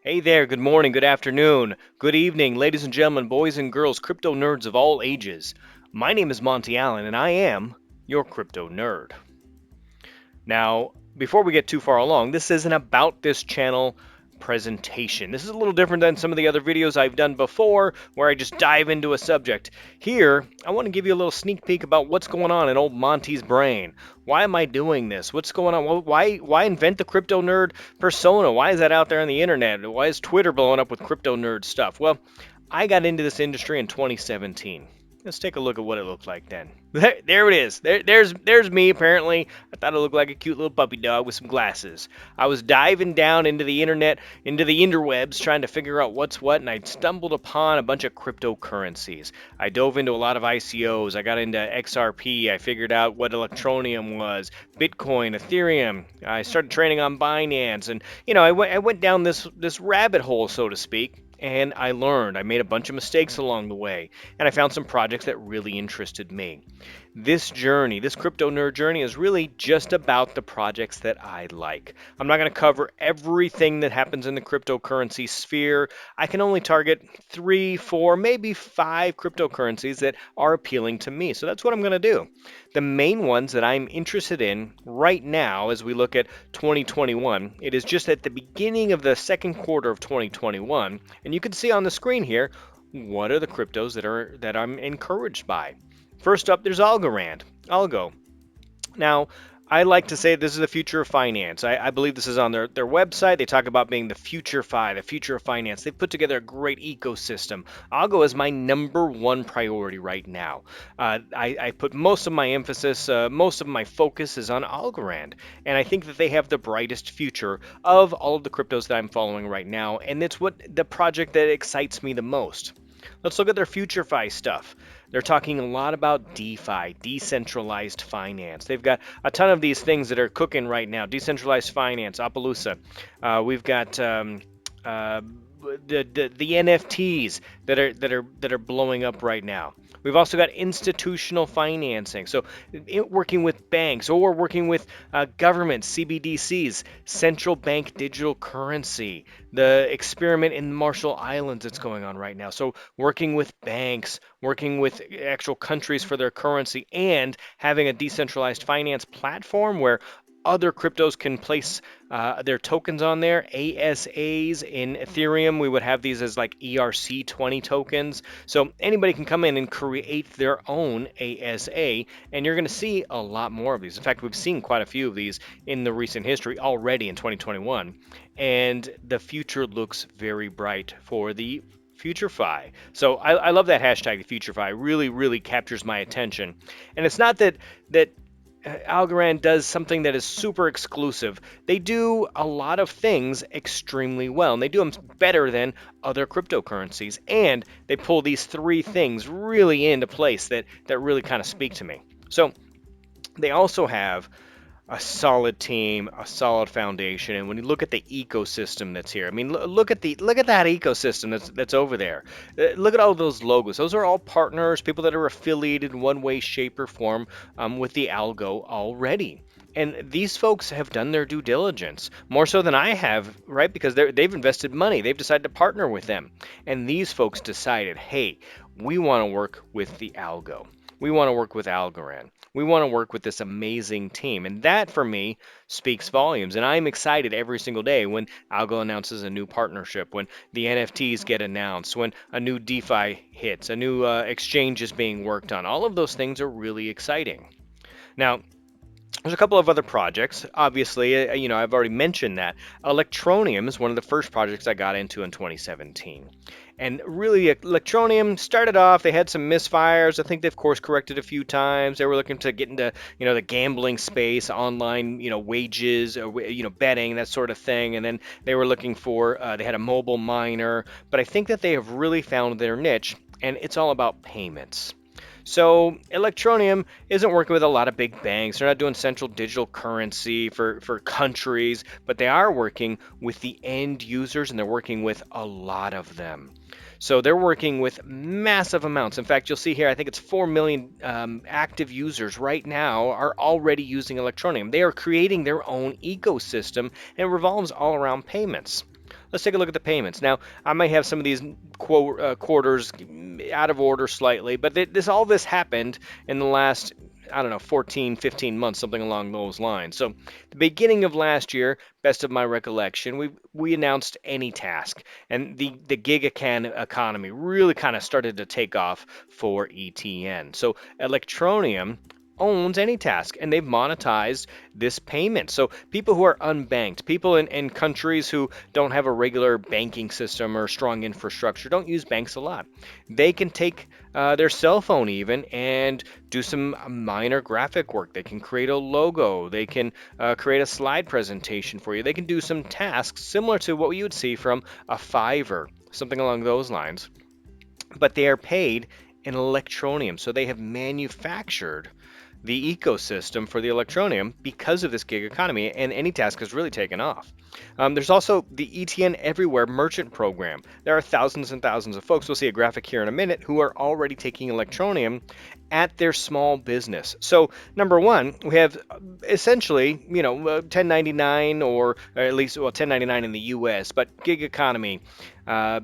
Hey there, good morning, good afternoon, good evening, ladies and gentlemen, boys and girls, crypto nerds of all ages. My name is Monty Allen, and I am your crypto nerd. Now, before we get too far along, this is an About This Channel presentation. This is a little different than some of the other videos I've done before, where I just dive into a subject. Here, I want to give you a little sneak peek about what's going on in old Monty's brain. Why am I doing this? What's going on? Why invent the crypto nerd persona? Why is that out there on the internet? Why is Twitter blowing up with crypto nerd stuff? Well, I got into this industry in 2017. Let's take a look at what it looked like then. There it is. There's me, apparently. I thought it looked like a cute little puppy dog with some glasses. I was diving down into the internet, into the interwebs, trying to figure out what's what, and I stumbled upon a bunch of cryptocurrencies. I dove into a lot of ICOs. I got into XRP. I figured out what Electroneum was, Bitcoin, Ethereum. I started trading on Binance, and I went down this rabbit hole, so to speak. And I learned. I made a bunch of mistakes along the way, and I found some projects that really interested me. This journey, this crypto nerd journey, is really just about the projects that I like. I'm not going to cover everything that happens in the cryptocurrency sphere. I can only target 3, 4, maybe 5 cryptocurrencies that are appealing to me. So that's what I'm going to do. The main ones that I'm interested in right now as we look at 2021, it is just at the beginning of the second quarter of 2021, and you can see on the screen here what are the cryptos that I'm encouraged by. First up, there's Algorand, ALGO. Now, I like to say this is the future of finance. I believe this is on their website. They talk about being the future the future of finance. They've put together a great ecosystem. Algo is my #1 priority right now. I put most of my emphasis, most of my focus is on Algorand, and I think that they have the brightest future of all of the cryptos that I'm following right now, and it's what the project that excites me the most. Let's look at their FutureFi stuff. They're talking a lot about DeFi, decentralized finance. They've got a ton of these things that are cooking right now. Decentralized finance, Appaloosa. We've got the NFTs that are blowing up right now. We've also got institutional financing, so working with banks or working with governments, CBDCs, central bank digital currency, the experiment in the Marshall Islands that's going on right now. So working with banks, working with actual countries for their currency, and having a decentralized finance platform where other cryptos can place their tokens on there. ASAs in Ethereum, we would have these as like ERC20 tokens. So anybody can come in and create their own ASA, and you're going to see a lot more of these. In fact, we've seen quite a few of these in the recent history already in 2021, and the future looks very bright for the FutureFi. So I love that hashtag, the FutureFi. Really, really captures my attention. And it's not that Algorand does something that is super exclusive. They do a lot of things extremely well, and they do them better than other cryptocurrencies. And they pull these 3 things really into place that really kind of speak to me. So they also have a solid team, a solid foundation, and when you look at the ecosystem that's here, I mean, look at that ecosystem that's over there. Look at all those logos. Those are all partners, people that are affiliated in one way, shape, or form with the Algo already. And these folks have done their due diligence more so than I have, right? Because they've invested money, they've decided to partner with them, and these folks decided, hey, we want to work with the Algo. We want to work with Algorand. We want to work with this amazing team. And that, for me, speaks volumes. And I'm excited every single day when Algo announces a new partnership, when the NFTs get announced, when a new DeFi hits, a new exchange is being worked on. All of those things are really exciting. Now, there's a couple of other projects. Obviously, I've already mentioned that. Electroneum is one of the first projects I got into in 2017. And really, Electroneum started off, they had some misfires. I think they've course corrected a few times. They were looking to get into, the gambling space, online, wages, betting, that sort of thing. And then they were looking for, they had a mobile miner. But I think that they have really found their niche, and it's all about payments. So Electroneum isn't working with a lot of big banks. They're not doing central digital currency for countries, but they are working with the end users, and they're working with a lot of them. So they're working with massive amounts. In fact, you'll see here, I think it's 4 million active users right now are already using Electroneum. They are creating their own ecosystem, and it revolves all around payments. Let's take a look at the payments. Now, I might have some of these quarters out of order slightly, but all this happened in the last, I don't know, 14, 15 months, something along those lines. So, the beginning of last year, best of my recollection, we announced AnyTask, and the economy really kind of started to take off for ETN. So, Electroneum owns AnyTask, and they've monetized this payment. So people who are unbanked, people in countries who don't have a regular banking system or strong infrastructure, don't use banks a lot, they can take their cell phone even and do some minor graphic work. They can create a logo. They can create a slide presentation for you. They can do some tasks similar to what you would see from a Fiverr, something along those lines. But they are paid in Electroneum. So they have manufactured the ecosystem for the Electroneum because of this gig economy, and AnyTask has really taken off. There's also the ETN Everywhere merchant program. There are thousands and thousands of folks, we'll see a graphic here in a minute, who are already taking Electroneum at their small business. So number one, we have essentially, 1099 or at least, 1099 in the US, but gig economy,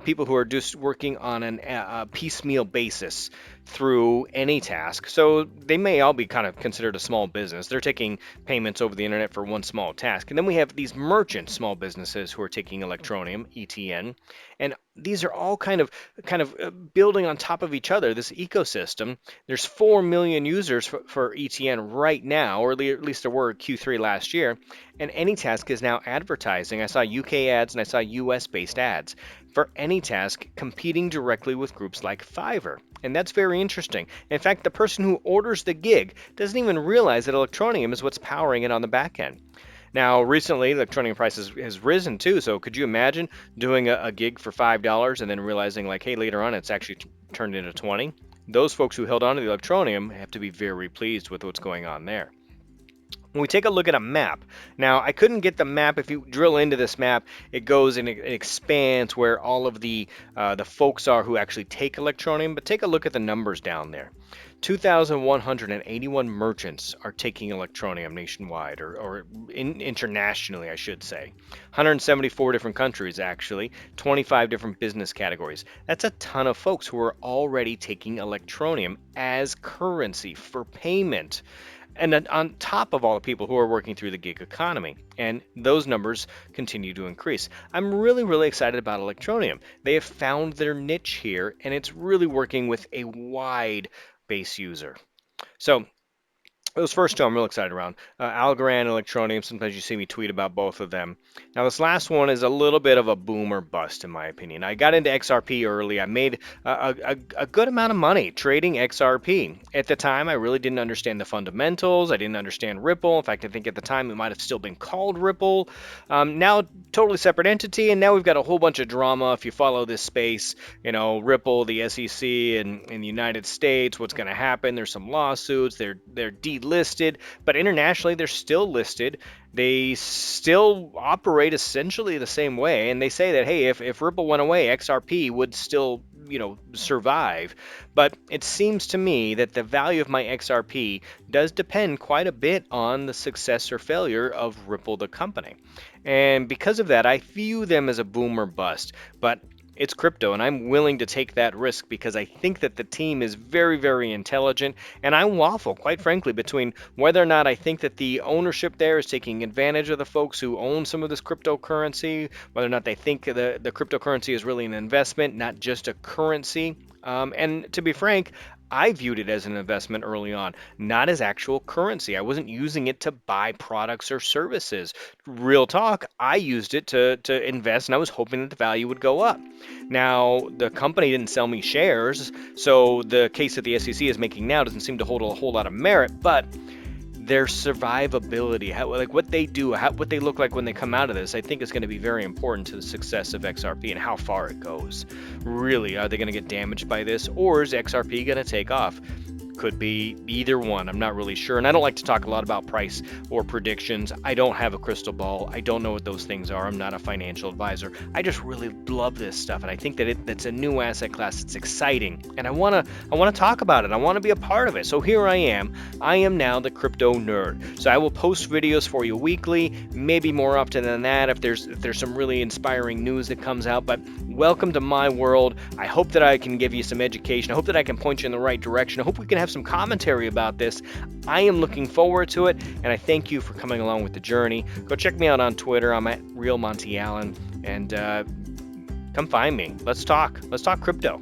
people who are just working on a piecemeal basis through AnyTask. So they may all be kind of considered a small business. They're taking payments over the internet for one small task. And then we have these merchant small businesses who are taking Electroneum, ETN, and these are all kind of building on top of each other, this ecosystem. There's 4 million users for ETN right now, or at least there were Q3 last year, and AnyTask is now advertising. I saw UK ads and I saw US based ads for AnyTask competing directly with groups like Fiverr. And that's very interesting. In fact, the person who orders the gig doesn't even realize that Electroneum is what's powering it on the back end. Now, recently, Electroneum prices has risen too. So, could you imagine doing a gig for $5 and then realizing, like, hey, later on it's actually turned into 20? Those folks who held on to the Electroneum have to be very pleased with what's going on there. When we take a look at a map, now I couldn't get the map. If you drill into this map, it goes and it expands where all of the folks are who actually take Electroneum. But take a look at the numbers down there. 2,181 merchants are taking Electroneum nationwide, or internationally, I should say. 174 different countries, actually, 25 different business categories. That's a ton of folks who are already taking Electroneum as currency for payment. And then on top of all the people who are working through the gig economy, and those numbers continue to increase. I'm really, really excited about Electroneum. They have found their niche here, and it's really working with a wide base user. So those first two I'm real excited around. Algorand and Electroneum, sometimes you see me tweet about both of them. Now this last one is a little bit of a boom or bust in my opinion. I got into XRP early. I made a good amount of money trading XRP. At the time, I really didn't understand the fundamentals. I didn't understand Ripple. In fact, I think at the time it might have still been called Ripple. Now, totally separate entity, and now we've got a whole bunch of drama. If you follow this space, Ripple, the SEC in the United States, what's going to happen? There's some lawsuits. They're delisted, but internationally they're still listed. They still operate essentially the same way, and they say that, hey, if Ripple went away, XRP would still survive. But it seems to me that the value of my XRP does depend quite a bit on the success or failure of Ripple the company, and because of that I view them as a boom or bust. But it's crypto, and I'm willing to take that risk because I think that the team is very, very intelligent, and I waffle, quite frankly, between whether or not I think that the ownership there is taking advantage of the folks who own some of this cryptocurrency, whether or not they think the cryptocurrency is really an investment, not just a currency. And to be frank, I viewed it as an investment early on, not as actual currency. I wasn't using it to buy products or services. Real talk, I used it to invest, and I was hoping that the value would go up. Now, the company didn't sell me shares, so the case that the SEC is making now doesn't seem to hold a whole lot of merit, but their survivability, what they do, what they look like when they come out of this, I think is going to be very important to the success of XRP and how far it goes. Really, are they going to get damaged by this, or is XRP going to take off? Could be either one. I'm not really sure. And I don't like to talk a lot about price or predictions. I don't have a crystal ball. I don't know what those things are. I'm not a financial advisor. I just really love this stuff. And I think that it's a new asset class. It's exciting. And I want to talk about it. I want to be a part of it. So here I am. I am now the crypto nerd. So I will post videos for you weekly, maybe more often than that if there's some really inspiring news that comes out. But welcome to my world. I hope that I can give you some education. I hope that I can point you in the right direction. I hope we can have some commentary about this. I am looking forward to it, and I thank you for coming along with the journey. Go check me out on Twitter. I'm at Real Monty Allen, and come find me. Let's talk. Let's talk crypto.